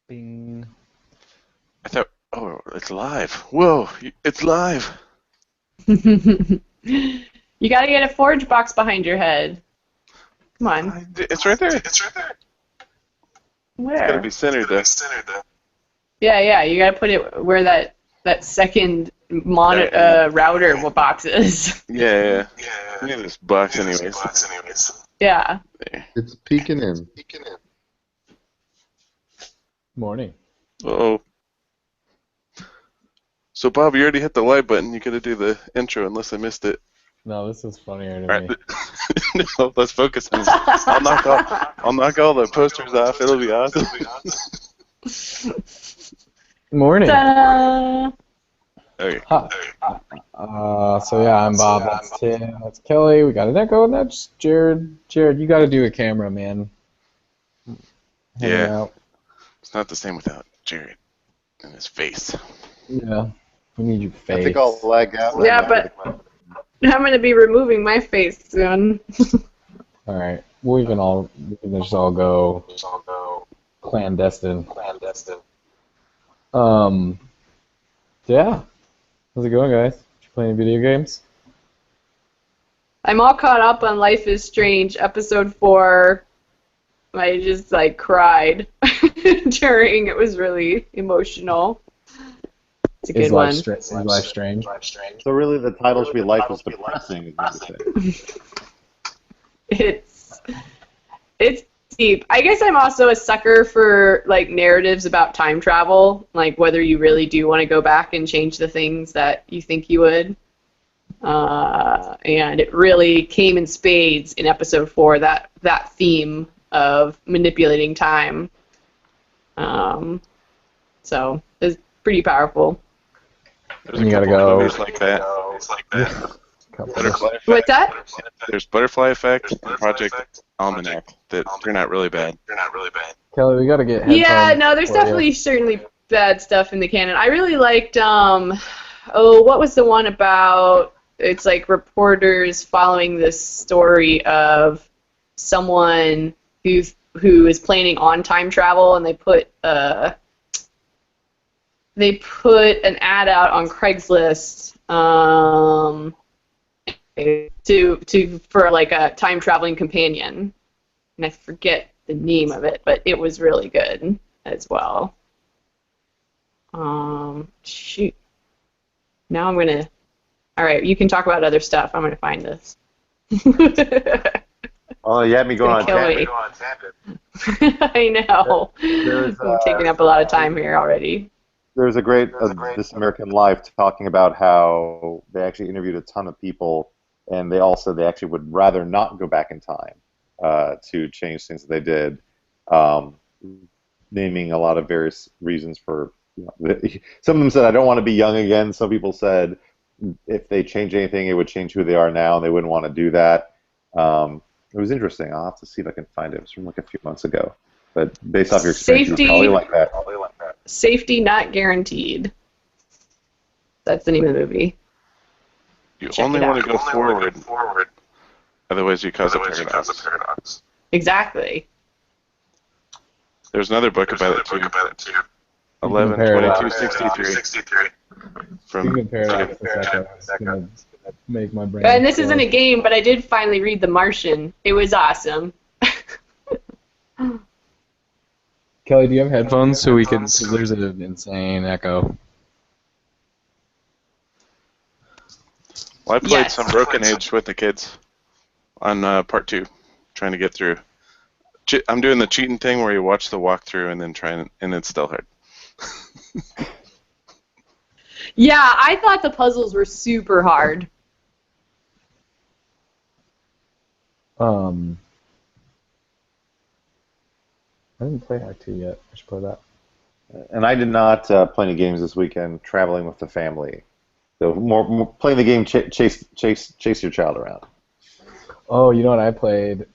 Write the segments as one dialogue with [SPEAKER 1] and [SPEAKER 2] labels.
[SPEAKER 1] Bing.
[SPEAKER 2] I thought, oh, it's live. Whoa, it's live.
[SPEAKER 3] You gotta get a forge box behind your head. Come on.
[SPEAKER 2] It's right there. It's gotta
[SPEAKER 3] Where?
[SPEAKER 2] be centered though.
[SPEAKER 3] Yeah. You gotta put it where that second router box is.
[SPEAKER 2] Yeah. I need this box anyways.
[SPEAKER 3] Yeah.
[SPEAKER 2] There.
[SPEAKER 4] It's peeking in.
[SPEAKER 1] Morning.
[SPEAKER 2] Uh-oh. So Bob, you already hit the live button. You gotta do the intro unless I missed it.
[SPEAKER 1] No, this is funnier to
[SPEAKER 2] All
[SPEAKER 1] me.
[SPEAKER 2] right. No, let's focus on this. I'll knock all the posters off. It'll be awesome.
[SPEAKER 1] Morning.
[SPEAKER 3] Ta-da!
[SPEAKER 2] Okay.
[SPEAKER 1] Hi. So yeah, I'm Bob. That's Tim. That's Kelly. We got an echo, and that's Jared. Jared, you got to do a camera, man. Hang
[SPEAKER 2] Yeah.
[SPEAKER 1] out.
[SPEAKER 2] It's not the same without Jared and his face.
[SPEAKER 1] Yeah. We need your face.
[SPEAKER 4] I think I'll lag out.
[SPEAKER 3] Yeah, but I'm gonna be removing my face soon.
[SPEAKER 1] All right. We can just all go clandestine. Yeah. How's it going, guys? You playing video games?
[SPEAKER 3] I'm all caught up on Life is Strange, episode 4. I just cried during. It was really emotional. It's a good one.
[SPEAKER 1] Is life strange?
[SPEAKER 4] So really, the title should be "Life is Depressing." Is what you're saying.
[SPEAKER 3] It's deep. I guess I'm also a sucker for narratives about time travel, like whether you really do want to go back and change the things that you think you would. And it really came in spades in episode 4, that theme of manipulating time. So it's pretty powerful.
[SPEAKER 2] There's
[SPEAKER 1] You
[SPEAKER 2] a
[SPEAKER 1] gotta
[SPEAKER 2] couple
[SPEAKER 1] go.
[SPEAKER 2] movies like that. Butterfly Effect.
[SPEAKER 3] What's that?
[SPEAKER 2] There's Butterfly Effect and Project Almanac that they're not really bad.
[SPEAKER 1] Kelly, we got to get headphones.
[SPEAKER 3] Yeah, no, there's
[SPEAKER 1] for you.
[SPEAKER 3] definitely certainly bad stuff in the canon. I really liked, what was the one about, it's like reporters following this story of someone who is planning on time travel, and they put an ad out on Craigslist for like a time traveling companion, and I forget the name of it, but it was really good as well. Shoot. Now I'm gonna. All right, you can talk about other stuff. I'm gonna find this.
[SPEAKER 4] Oh, you had me going on
[SPEAKER 3] Kill
[SPEAKER 4] tangent.
[SPEAKER 3] me. I know.
[SPEAKER 4] There's,
[SPEAKER 3] I'm taking up a lot of time here already.
[SPEAKER 4] There's a great This American Life talking about how they actually interviewed a ton of people, and they all said they actually would rather not go back in time to change things that they did, naming a lot of various reasons for. Some of them said, "I don't want to be young again." Some people said, if they change anything, it would change who they are now, and they wouldn't want to do that. It was interesting. I'll have to see if I can find it. It was from like a few months ago. But based off your experience, you probably like that.
[SPEAKER 3] Safety not guaranteed. That's the name of the movie.
[SPEAKER 2] You
[SPEAKER 3] Check
[SPEAKER 2] only
[SPEAKER 3] it
[SPEAKER 2] want
[SPEAKER 3] out.
[SPEAKER 2] to go forward. Otherwise, you cause a paradox.
[SPEAKER 3] Exactly.
[SPEAKER 2] There's another book about it too. 11,
[SPEAKER 1] Paradox.
[SPEAKER 2] 22, 63. From
[SPEAKER 1] Speaking of paradox, it's gonna make my brain.
[SPEAKER 3] And this isn't a
[SPEAKER 1] explode.
[SPEAKER 3] game, but I did finally read The Martian. It was awesome.
[SPEAKER 1] Kelly, do you have headphones so we can? Because there's an insane echo.
[SPEAKER 2] Well, I played
[SPEAKER 3] Yes.
[SPEAKER 2] some Broken Age with the kids on part 2, trying to get through. I'm doing the cheating thing where you watch the walkthrough and then and it's still hard.
[SPEAKER 3] Yeah, I thought the puzzles were super hard.
[SPEAKER 1] I didn't play Act 2 yet. I should play that.
[SPEAKER 4] And I did not play any games this weekend. Traveling with the family, so more playing the game. Chase your child around.
[SPEAKER 1] Oh, you know what I played?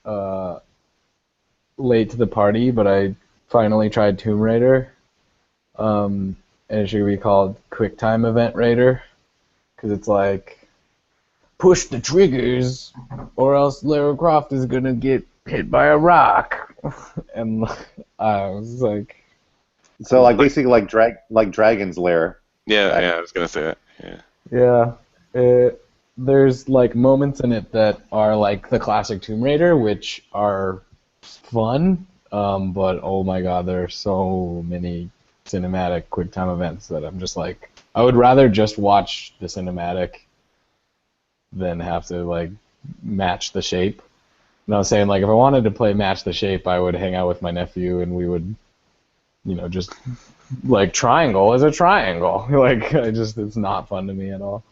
[SPEAKER 1] Late to the party, but I finally tried Tomb Raider. And it should be called QuickTime Event Raider, because it's like push the triggers, or else Lara Croft is gonna get hit by a rock. And I was like,
[SPEAKER 4] So like basically like Dragon's Lair.
[SPEAKER 2] Yeah, yeah, I was gonna say that. Yeah.
[SPEAKER 1] Yeah, there's like moments in it that are like the classic Tomb Raider, which are fun. But oh my God, there are so many cinematic QuickTime events that I'm just like, I would rather just watch the cinematic than have to like match the shape. And I was saying like if I wanted to play match the shape, I would hang out with my nephew and we would, just like triangle is a triangle. Like it's not fun to me at all.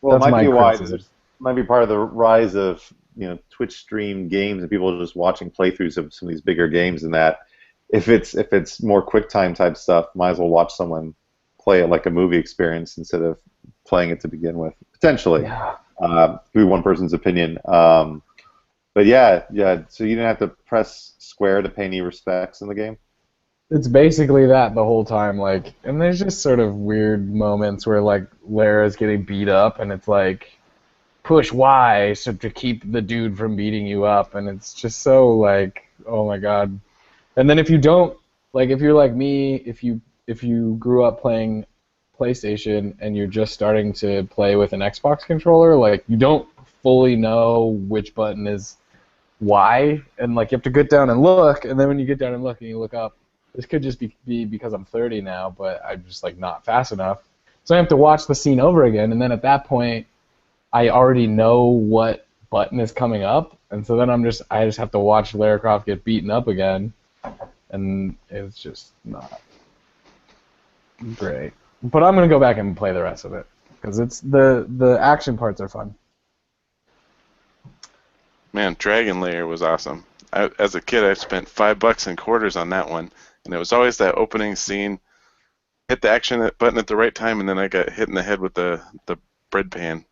[SPEAKER 4] Well, it
[SPEAKER 1] That's
[SPEAKER 4] might
[SPEAKER 1] my
[SPEAKER 4] be why
[SPEAKER 1] criticism.
[SPEAKER 4] there's might be part of the rise of Twitch stream games and people are just watching playthroughs of some of these bigger games. And that if it's more QuickTime type stuff, might as well watch someone play it like a movie experience instead of playing it to begin with. Potentially,
[SPEAKER 1] Yeah.
[SPEAKER 4] through one person's opinion. But yeah, yeah. So you didn't have to press square to pay any respects in the game.
[SPEAKER 1] It's basically that the whole time, like, and there's just sort of weird moments where like Lara's getting beat up, and it's like push Y so to keep the dude from beating you up, and it's just so like, oh my God. And then if you don't, like, if you're like me, if you grew up playing PlayStation and you're just starting to play with an Xbox controller, like you don't fully know which button is Y, and like you have to get down and look, and then when you get down and look and you look up, this could just be because I'm 30 now, but I'm just like not fast enough. So I have to watch the scene over again, and then at that point, I already know what button is coming up, and so then I just have to watch Lara Croft get beaten up again, and it's just not great. But I'm gonna go back and play the rest of it because it's the action parts are fun.
[SPEAKER 2] Man, Dragon Lair was awesome. As a kid, I spent $5 in quarters on that one, and it was always that opening scene. Hit the action button at the right time, and then I got hit in the head with the bread pan,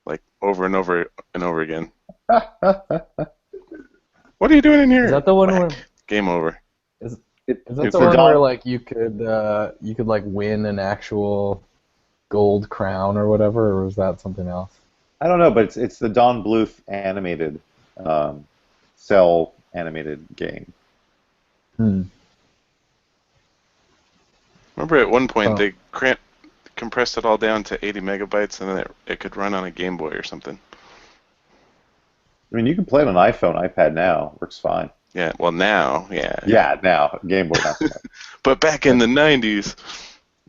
[SPEAKER 2] like over and over and over again. What are you doing in here?
[SPEAKER 1] Is that the one
[SPEAKER 2] Whack.
[SPEAKER 1] where
[SPEAKER 2] Game over.
[SPEAKER 1] is that
[SPEAKER 4] It's
[SPEAKER 1] the
[SPEAKER 4] the
[SPEAKER 1] one where
[SPEAKER 4] Dawn.
[SPEAKER 1] like you could like win an actual gold crown or whatever, or was that something else?
[SPEAKER 4] I don't know, but it's the Don Bluth animated, cell animated game.
[SPEAKER 1] Hmm.
[SPEAKER 2] Remember at one point
[SPEAKER 1] Oh.
[SPEAKER 2] they compressed it all down to 80 megabytes, and then it could run on a Game Boy or something.
[SPEAKER 4] I mean, you can play it on iPhone, iPad now. Works fine.
[SPEAKER 2] Yeah, well now, yeah.
[SPEAKER 4] Yeah, now Game Boy. Not so much.
[SPEAKER 2] But back in the 90s,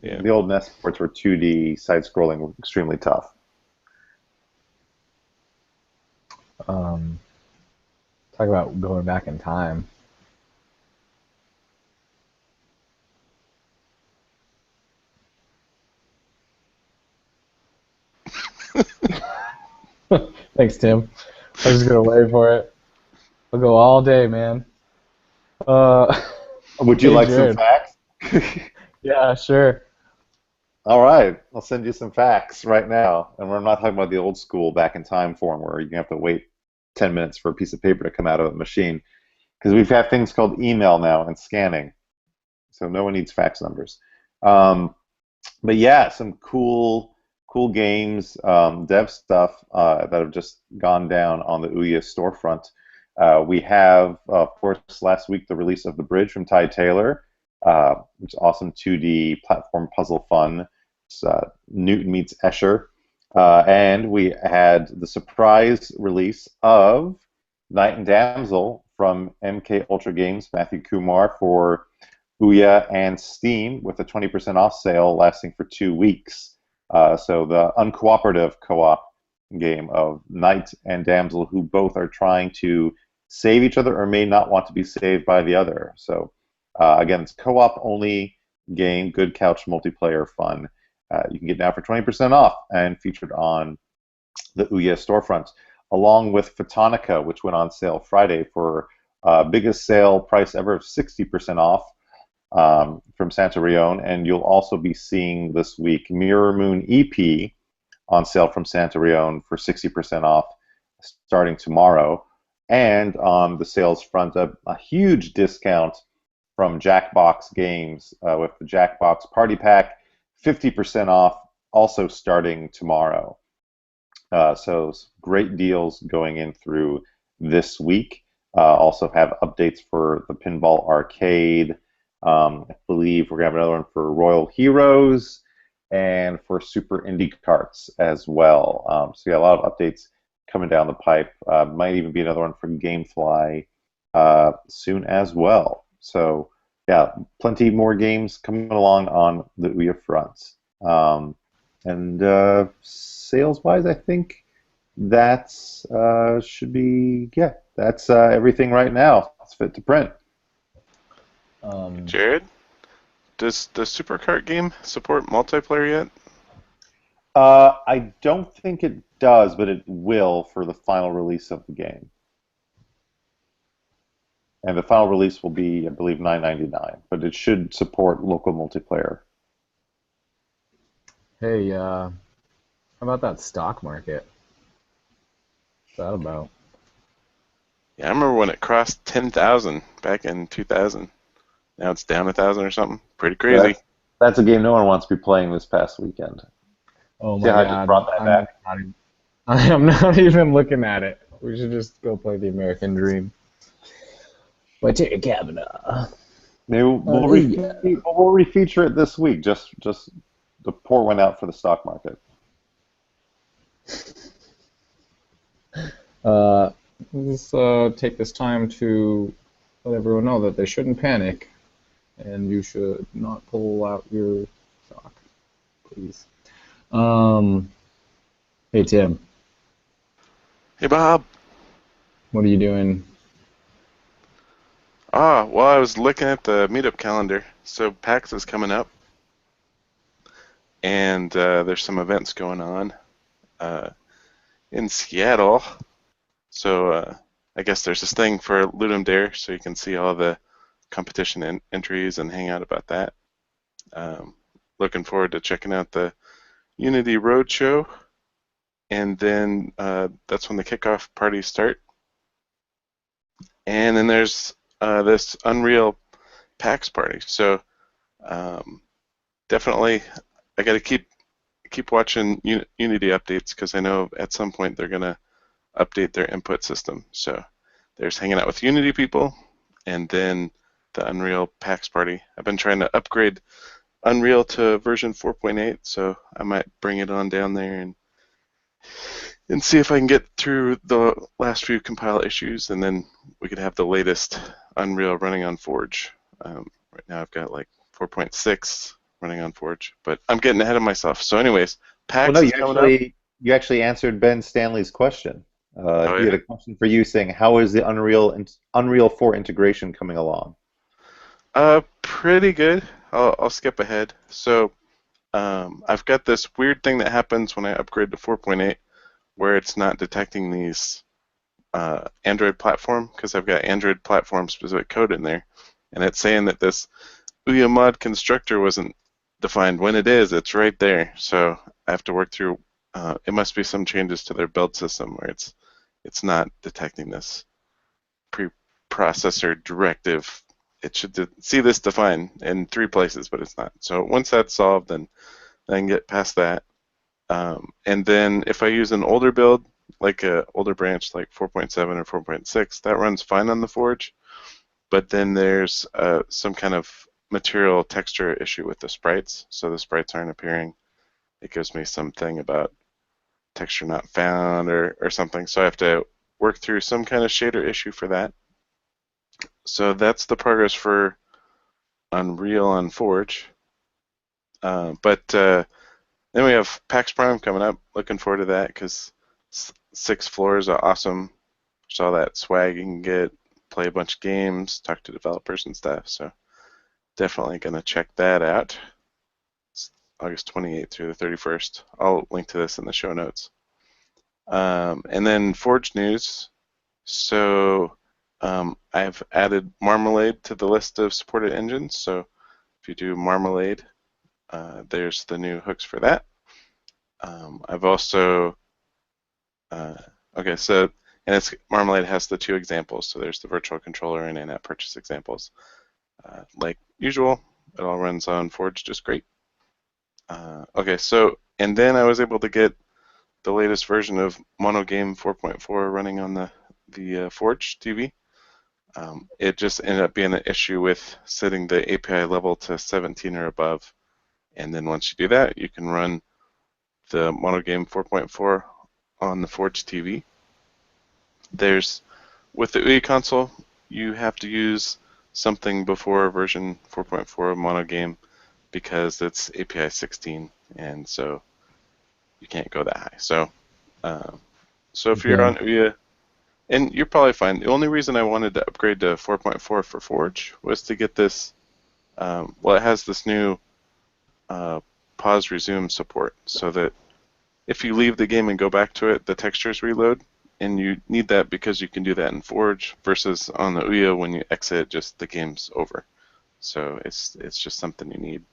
[SPEAKER 2] yeah.
[SPEAKER 4] The old NES ports were 2D, side-scrolling, were extremely tough.
[SPEAKER 1] Talk about going back in time. Thanks, Tim. I was just gonna wait for it. I'll go all day, man. Uh,
[SPEAKER 4] Would you
[SPEAKER 1] Hey,
[SPEAKER 4] like some
[SPEAKER 1] Jared.
[SPEAKER 4] facts?
[SPEAKER 1] Yeah, sure.
[SPEAKER 4] All right, I'll send you some facts right now. And we're not talking about the old school back in time form where you have to wait 10 minutes for a piece of paper to come out of a machine. Because we've had things called email now and scanning. So no one needs fax numbers. Um, but yeah, some cool games, dev stuff that have just gone down on the OUYA storefront. We have, of course, last week the release of The Bridge from Ty Taylor, which is awesome 2D platform puzzle fun. It's Newton meets Escher. And we had the surprise release of Knight and Damsel from MK Ultra Games, Matthew Kumar, for OUYA and Steam with a 20% off sale lasting for 2 weeks. So the uncooperative co-op game of Knight and Damsel who both are trying to save each other or may not want to be saved by the other. So again, it's co-op only game, good couch multiplayer fun. You can get now for 20% off and featured on the OUYA storefront, along with Photonica, which went on sale Friday for biggest sale price ever of 60% off from Santa Rione. And you'll also be seeing this week Mirror Moon EP on sale from Santa Rione for 60% off starting tomorrow. And on the sales front, a huge discount from Jackbox Games with the Jackbox Party Pack, 50% off, also starting tomorrow. So great deals going in through this week. Also have updates for the Pinball Arcade, I believe we're gonna have another one for Royal Heroes and for Super Indie Carts as well. So yeah, a lot of updates coming down the pipe. Might even be another one for GameFly soon as well. So yeah, plenty more games coming along on the OUYA front. And sales-wise, I think that's should be that's everything right now. It's fit to print.
[SPEAKER 1] Um,
[SPEAKER 2] Jared, does the Supercart game support multiplayer yet?
[SPEAKER 4] I don't think it does, but it will for the final release of the game. And the final release will be, I believe, $9.99, but it should support local multiplayer.
[SPEAKER 1] hey, how about that stock market? What's that about?
[SPEAKER 2] Yeah, I remember when it crossed 10,000 back in 2000. Now it's down 1,000 or something. Pretty crazy.
[SPEAKER 4] That's a game no one wants to be playing this past weekend.
[SPEAKER 1] Oh
[SPEAKER 4] See
[SPEAKER 1] my
[SPEAKER 4] how I just
[SPEAKER 1] God,
[SPEAKER 4] brought that back?
[SPEAKER 1] I'm not even looking at it. We should just go play the American Dream. But Terry Kavanaugh.
[SPEAKER 4] Maybe
[SPEAKER 1] Yeah.
[SPEAKER 4] we'll refeature it this week. Just the pour one out for the stock market.
[SPEAKER 1] Let's take this time to let everyone know that they shouldn't panic, and you should not pull out your stock, please. Um, hey Tim,
[SPEAKER 2] Hey, Bob.
[SPEAKER 1] what are you doing?
[SPEAKER 2] Well, I was looking at the meetup calendar. So PAX is coming up, and there's some events going on uh, in Seattle. So I guess there's this thing for Ludum Dare, so you can see all the competition entries and hang out about that. Um, Looking forward to checking out the Unity Roadshow, and then that's when the kickoff parties start. And then there's this Unreal PAX party. So definitely, I got to keep watching Unity updates because I know at some point they're gonna update their input system. So there's hanging out with Unity people, and then the Unreal PAX party. I've been trying to upgrade Unreal to version 4.8, so I might bring it on down there and see if I can get through the last few compile issues, and then we could have the latest Unreal running on Forge. Right now I've got like 4.6 running on Forge, but I'm getting ahead of myself. So anyways,
[SPEAKER 4] Well, no,
[SPEAKER 2] PAX is coming up.
[SPEAKER 4] you actually answered Ben Stanley's question.
[SPEAKER 2] Oh
[SPEAKER 4] He had
[SPEAKER 2] yeah.
[SPEAKER 4] a question for you saying, "How is the Unreal 4 integration coming along?"
[SPEAKER 2] Pretty good. I'll skip ahead. So I've got this weird thing that happens when I upgrade to 4.8 where it's not detecting these Android platform because I've got Android platform specific code in there, and it's saying that this OUYA mod constructor wasn't defined. When it is, it's right there. So I have to work through. It must be some changes to their build system where it's not detecting this preprocessor directive. It should see this defined in 3 places, but it's not. So once that's solved, then I can get past that. And then if I use an older build, like an older branch like 4.7 or 4.6, that runs fine on the Forge. But then there's some kind of material texture issue with the sprites, so the sprites aren't appearing. It gives me something about texture not found or something, so I have to work through some kind of shader issue for that. So that's the progress for Unreal on Forge. But then we have PAX Prime coming up. Looking forward to that because 6 floors are awesome. There's all that swag you can get, play a bunch of games, talk to developers and stuff. So definitely going to check that out. It's August 28th through the 31st. I'll link to this in the show notes. And then Forge news. So I've added Marmalade to the list of supported engines. So if you do Marmalade, there's the new hooks for that. I've also okay, so and it's Marmalade has the 2 examples. So there's the virtual controller and in-app purchase examples. Like usual, it all runs on Forge just great. Okay, so and then I was able to get the latest version of Monogame 4.4 running on the Forge TV. It just ended up being an issue with setting the API level to 17 or above. And then once you do that, you can run the monogame 4.4 on the Forge TV. With the OUYA console, you have to use something before version 4.4 of monogame because it's API 16, and so you can't go that high. So, if you're on OUYA, and you're probably fine. The only reason I wanted to upgrade to 4.4 for Forge was to get this. It has this new pause resume support, so that if you leave the game and go back to it, the textures reload, and you need that because you can do that in Forge versus on the OUYA when you exit, just the game's over. So it's just something you need.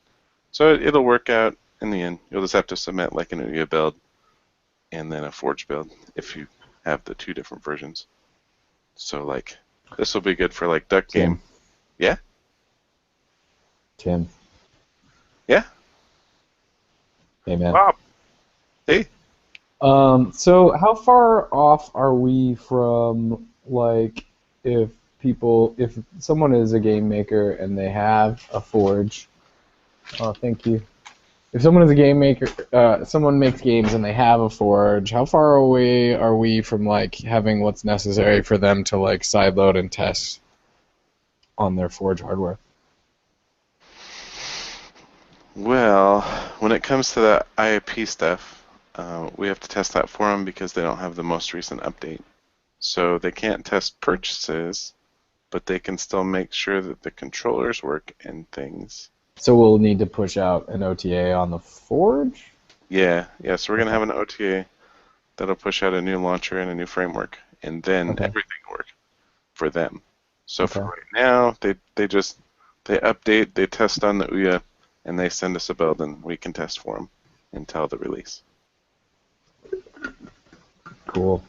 [SPEAKER 2] So it'll work out in the end. You'll just have to submit like an OUYA build and then a Forge build if you have the two different versions. So like this will be good for like Duck Game. Yeah?
[SPEAKER 1] Tim.
[SPEAKER 2] Yeah?
[SPEAKER 1] Hey, man.
[SPEAKER 2] Bob. Hey.
[SPEAKER 1] So how far off are we from, like, if someone is a game maker and they have a Forge, thank you. If someone is a game maker, someone makes games and they have a Forge, how far away are we from, like, having what's necessary for them to, like, sideload and test on their Forge hardware?
[SPEAKER 2] Well, when it comes to the IAP stuff, we have to test that for them because they don't have the most recent update. So they can't test purchases, but they can still make sure that the controllers work and things.
[SPEAKER 1] So we'll need to push out an OTA on the Forge?
[SPEAKER 2] Yeah. So we're going to have an OTA that'll push out a new launcher and a new framework, and then everything will work for them. So for right now, they update, they test on the OUYA, and they send us a build, and we can test for them until the release.
[SPEAKER 1] Cool.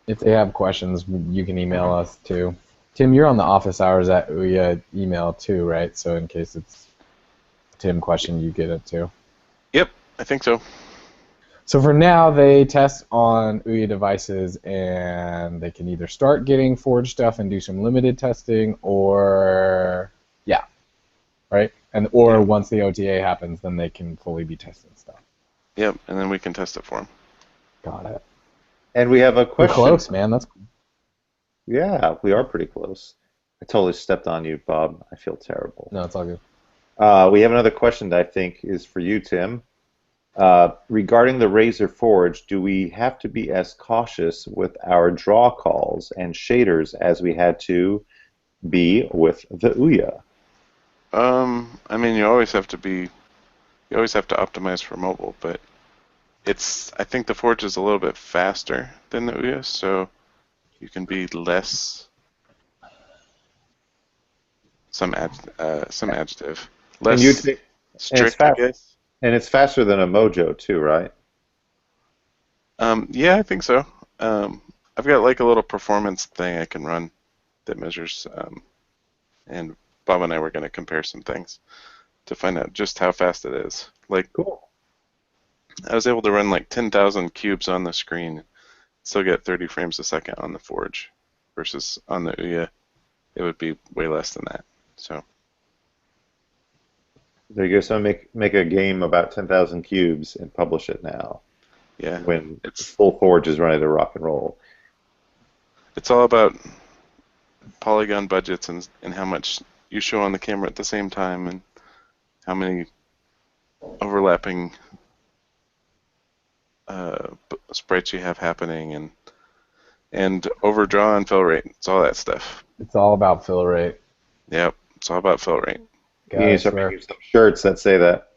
[SPEAKER 1] If they have questions, you can email us too. Tim, you're on the office hours at OUYA email too, right? So in case it's a Tim question, you get it too.
[SPEAKER 2] Yep, I think so.
[SPEAKER 1] So for now, they test on OUYA devices, and they can either start getting Forge stuff and do some limited testing, or right? Or once the OTA happens, then they can fully be testing stuff.
[SPEAKER 2] Yep, and then we can test it for them.
[SPEAKER 1] Got it.
[SPEAKER 4] And we have a question.
[SPEAKER 1] We're close, man. That's cool.
[SPEAKER 4] Yeah, we are pretty close. I totally stepped on you, Bob. I feel terrible.
[SPEAKER 1] No, it's all good.
[SPEAKER 4] We have another question that I think is for you, Tim. Regarding the Razer Forge, do we have to be as cautious with our draw calls and shaders as we had to be with the OUYA?
[SPEAKER 2] I mean, you always have to optimize for mobile, but I think the Forge is a little bit faster than the OUYA, so you can be less, some adjective, less strict, I guess.
[SPEAKER 4] And it's faster than a Mojo too, right?
[SPEAKER 2] Yeah, I think so. I've got like a little performance thing I can run that measures, and Bob and I were going to compare some things to find out just how fast it is. Like,
[SPEAKER 4] cool.
[SPEAKER 2] I was able to run like 10,000 cubes on the screen, still get 30 frames a second on the Forge, versus on the OUYA, it would be way less than that. So
[SPEAKER 4] there you go. So make a game about 10,000 cubes and publish it now.
[SPEAKER 2] Yeah.
[SPEAKER 4] When full Forge is ready to rock and roll.
[SPEAKER 2] It's all about polygon budgets and how much you show on the camera at the same time and how many overlapping sprites you have happening and overdraw and fill rate. It's all that stuff.
[SPEAKER 1] It's all about fill rate.
[SPEAKER 2] Yep, it's all about fill rate.
[SPEAKER 4] You need to start making some shirts that say that.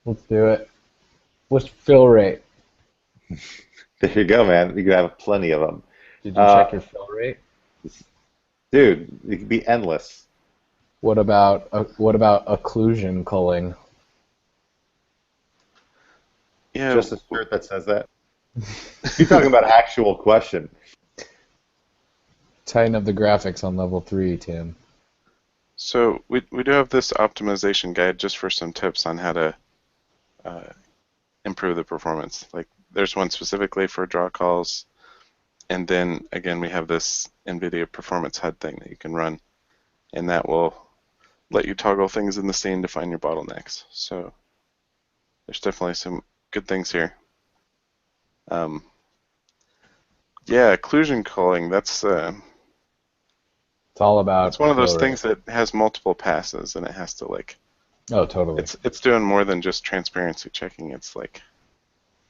[SPEAKER 1] Let's do it. What's fill rate?
[SPEAKER 4] There you go, man. You can have plenty of them.
[SPEAKER 1] Did you check your fill rate?
[SPEAKER 4] Dude, it could be endless.
[SPEAKER 1] What about occlusion culling?
[SPEAKER 2] Yeah.
[SPEAKER 4] Just a shirt that says that. You're talking about actual question.
[SPEAKER 1] Tighten up the graphics on level 3, Tim.
[SPEAKER 2] So we do have this optimization guide just for some tips on how to improve the performance. Like there's one specifically for draw calls, And then again, we have this NVIDIA Performance HUD thing that you can run, and that will let you toggle things in the scene to find your bottlenecks. So there's definitely some good things here. Yeah, occlusion culling. That's
[SPEAKER 1] It's all about
[SPEAKER 2] one of those
[SPEAKER 1] flow
[SPEAKER 2] things
[SPEAKER 1] rate.
[SPEAKER 2] that has multiple passes, and it has to like.
[SPEAKER 1] Oh, totally.
[SPEAKER 2] It's doing more than just transparency checking. It's like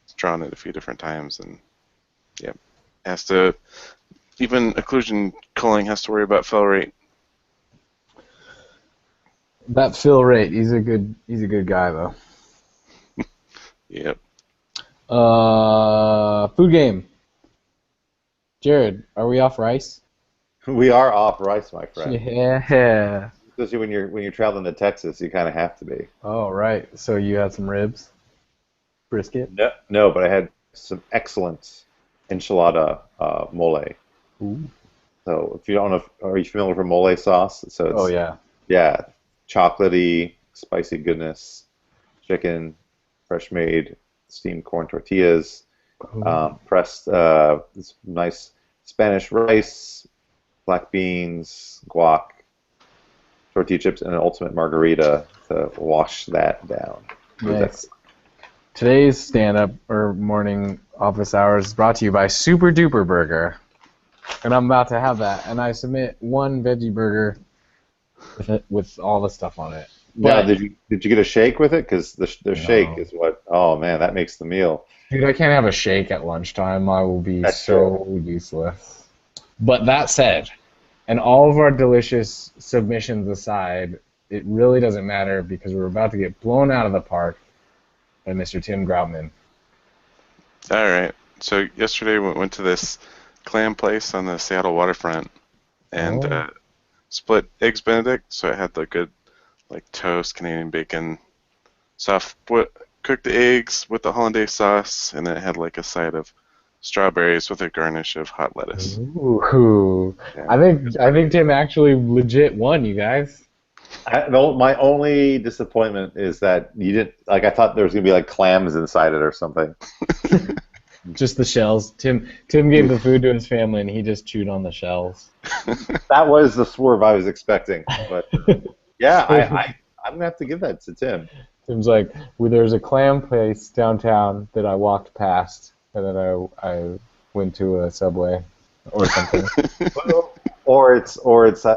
[SPEAKER 2] it's drawn it a few different times, and yeah, has to. Even occlusion culling has to worry about fill rate.
[SPEAKER 1] That fill rate, he's a good guy though.
[SPEAKER 2] Yep.
[SPEAKER 1] Food game. Jared, are we off rice?
[SPEAKER 4] We are off rice, my friend.
[SPEAKER 1] Yeah.
[SPEAKER 4] Especially when you're traveling to Texas, you kind of have to be.
[SPEAKER 1] Oh, right. So you had some ribs? Brisket?
[SPEAKER 4] No, but I had some excellent enchilada mole.
[SPEAKER 1] Ooh.
[SPEAKER 4] So if you don't know, are you familiar with mole sauce? So it's,
[SPEAKER 1] Oh, yeah.
[SPEAKER 4] yeah, chocolatey, spicy goodness, chicken, fresh made steamed corn tortillas, pressed this nice Spanish rice, black beans, guac, tortilla chips, and an ultimate margarita to wash that down.
[SPEAKER 1] Nice. Today's stand-up or morning office hours is brought to you by Super Duper Burger. And I'm about to have that. And I submit one veggie burger with all the stuff on it.
[SPEAKER 4] Now,
[SPEAKER 1] But,
[SPEAKER 4] did you get a shake with it? Because the shake
[SPEAKER 1] No.
[SPEAKER 4] is what. Oh man, that makes the meal.
[SPEAKER 1] dude, I can't have a shake at lunchtime. I will be
[SPEAKER 4] That's
[SPEAKER 1] so useless. But that said, and all of our delicious submissions aside, it really doesn't matter because we're about to get blown out of the park by Mr. Tim Groutman.
[SPEAKER 2] All right. So yesterday we went to this clam place on the Seattle waterfront, and
[SPEAKER 1] Oh.
[SPEAKER 2] split eggs Benedict. So it had the good like toast, Canadian bacon, soft cooked eggs with the hollandaise sauce, and then it had like a side of strawberries with a garnish of hot lettuce.
[SPEAKER 1] Ooh.
[SPEAKER 2] Yeah.
[SPEAKER 1] I think Tim actually legit won, you guys.
[SPEAKER 4] My only disappointment is that you didn't like. I thought there was gonna be like clams inside it or something.
[SPEAKER 1] Just the shells. Tim gave the food to his family and he just chewed on the shells.
[SPEAKER 4] That was the swerve I was expecting. But yeah, I'm gonna have to give that to Tim.
[SPEAKER 1] Tim's like, well, there's a clam place downtown that I walked past, and then I went to a Subway or something.
[SPEAKER 4] Or it's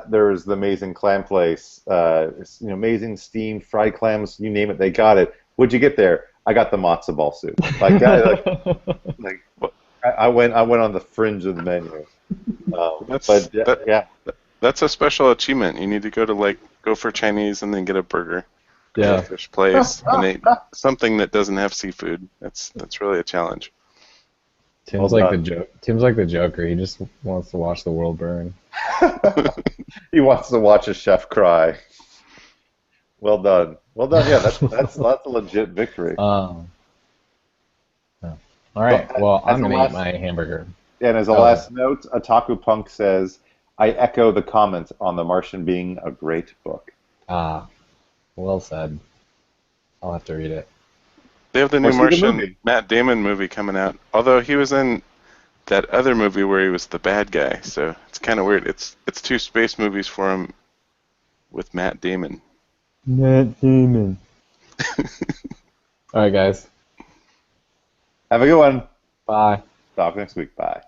[SPEAKER 4] there's the amazing clam place. It's, amazing steamed fried clams. You name it, they got it. What'd you get there? I got the matzo ball soup. Like that. I went on the fringe of the menu.
[SPEAKER 2] That's a special achievement. You need to go for Chinese and then get a burger.
[SPEAKER 1] Yeah.
[SPEAKER 2] At a fish place and eat something that doesn't have seafood. That's really a challenge.
[SPEAKER 1] Tim's like the Joker. He just wants to watch the world burn.
[SPEAKER 4] He wants to watch a chef cry. Well done. Yeah, that's a legit victory.
[SPEAKER 1] All right. Well, I'm gonna eat my hamburger.
[SPEAKER 4] And as a last note, Otaku Punk says, "I echo the comment on The Martian being a great book."
[SPEAKER 1] Well said. I'll have to read it.
[SPEAKER 2] They have the new Martian Matt Damon movie coming out. Although he was in that other movie where he was the bad guy, so it's kind of weird. It's two space movies for him with Matt Damon.
[SPEAKER 1] Matt Damon. All right, guys.
[SPEAKER 4] Have a good one.
[SPEAKER 1] Bye.
[SPEAKER 4] Talk next week. Bye.